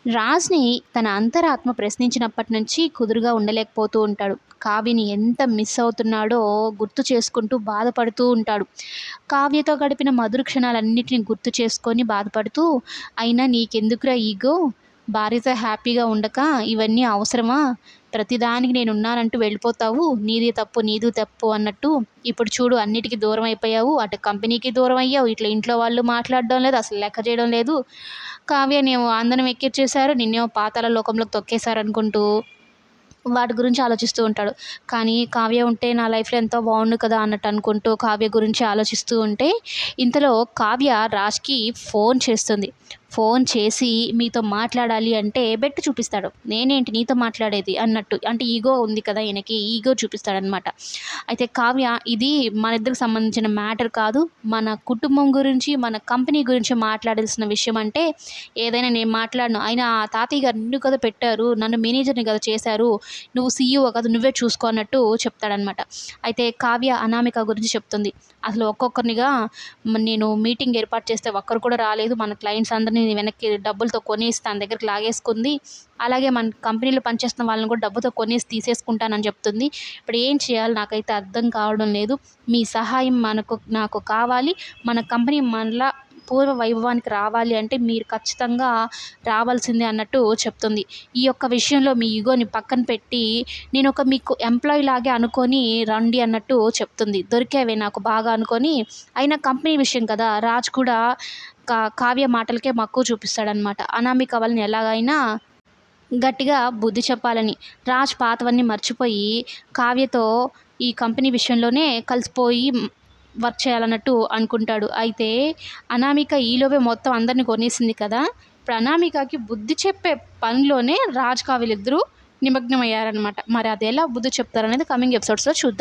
రాజ్‌ని తన అంతరాత్మ ప్రశ్నించినప్పటి నుంచి కుదురుగా ఉండలేకపోతూ ఉంటాడు. కావ్యని ఎంత మిస్ అవుతున్నాడో గుర్తు చేసుకుంటూ బాధపడుతూ ఉంటాడు. కావ్యతో గడిపిన మధుర క్షణాలన్నిటిని గుర్తు చేసుకొని బాధపడుతూ, అయినా నీకెందుకురా ఈగో? భార్యతో హ్యాపీగా ఉండక ఇవన్నీ అవసరమా? ప్రతిదానికి నేనున్నానంటూ వెళ్ళిపోతావు. నీది తప్పు, నీది తప్పు అన్నట్టు. ఇప్పుడు చూడు అన్నిటికి దూరం అయిపోయావు. అటు కంపెనీకి దూరం అయ్యావు. ఇట్లా ఇంట్లో వాళ్ళు మాట్లాడడం లేదు. అసలు లెక్క చేయడం లేదు. కావ్యనేమో అందరం ఎక్కిచ్చేశారు. నిన్నేమో పాతాళ లోకంలోకి తొక్కేశారనుకుంటూ వాటి గురించి ఆలోచిస్తూ ఉంటాడు. కానీ కావ్య ఉంటే నా లైఫ్‌లో ఎంతో బావుండు కదా అన్నట్టు అనుకుంటూ కావ్య గురించి ఆలోచిస్తూ ఉంటే, ఇంతలో కావ్య రాజ్‌కి ఫోన్ చేస్తుంది. ఫోన్ చేసి మీతో మాట్లాడాలి అంటే బెట్ చూపిస్తాడు. నేనేంటి నీతో మాట్లాడేది అన్నట్టు. అంటే ఈగో ఉంది కదా ఈయనకి, ఈగో చూపిస్తాడనమాట. అయితే కావ్య ఇది మన ఇద్దరికి సంబంధించిన మ్యాటర్ కాదు. మన కుటుంబం గురించి, మన కంపెనీ గురించి మాట్లాడాల్సిన విషయం అంటే ఏదైనా నేను మాట్లాడను. అయినా ఆ తాతయ్య గారు నిన్ను కదా పెట్టారు. నన్ను మేనేజర్‌ని కదా చేశారు. నువ్వు సీఈఓ కదా నువ్వే చూసుకో అన్నట్టు చెప్తాడనమాట. అయితే కావ్య అనామిక గురించి చెప్తుంది. అసలు ఒక్కొక్కరినిగా నేను మీటింగ్ ఏర్పాటు చేస్తే ఒక్కరు కూడా రాలేదు. మన క్లయింట్స్ అందరిని వెనక్కి డబ్బులతో కొనేసి తన దగ్గరికి లాగేసుకుంది. అలాగే మన కంపెనీలో పనిచేస్తున్న వాళ్ళని కూడా డబ్బుతో కొనేసి తీసేసుకుంటానని చెప్తుంది. ఇప్పుడు ఏం చేయాలో నాకైతే అర్థం కావడం లేదు. మీ సహాయం నాకు కావాలి. మన కంపెనీ మరలా పూర్వ వైభవానికి రావాలి అంటే మీరు ఖచ్చితంగా రావాల్సిందే అన్నట్టు చెప్తుంది. ఈ యొక్క విషయంలో మీ ఇగోని పక్కన పెట్టి నేనొక మీకు ఎంప్లాయీ లాగే అనుకోని రండి అన్నట్టు చెప్తుంది. దొరికావే నాకు బాగా అనుకోని, అయినా కంపెనీ విషయం కదా! రాజ్ కూడా కావ్య మాటలకే మక్కువ చూపిస్తాడనమాట. అనామిక వాళ్ళని ఎలాగైనా గట్టిగా బుద్ధి చెప్పాలని. రాజ్ పాతవన్నీ మర్చిపోయి కావ్యతో ఈ కంపెనీ విషయంలోనే కలిసిపోయి వర్క్ చేయాలన్నట్టు అనుకుంటాడు. అయితే అనామిక ఈలోపే మొత్తం అందరిని కొనేసింది కదా! ఇప్పుడు అనామికకి బుద్ధి చెప్పే పనిలోనే రాజ్, కావ్యలిద్దరూ నిమగ్నమయ్యారనమాట. మరి అదెలా బుద్ధి చెప్తారనేది కమింగ్ ఎపిసోడ్స్‌లో చూద్దాం.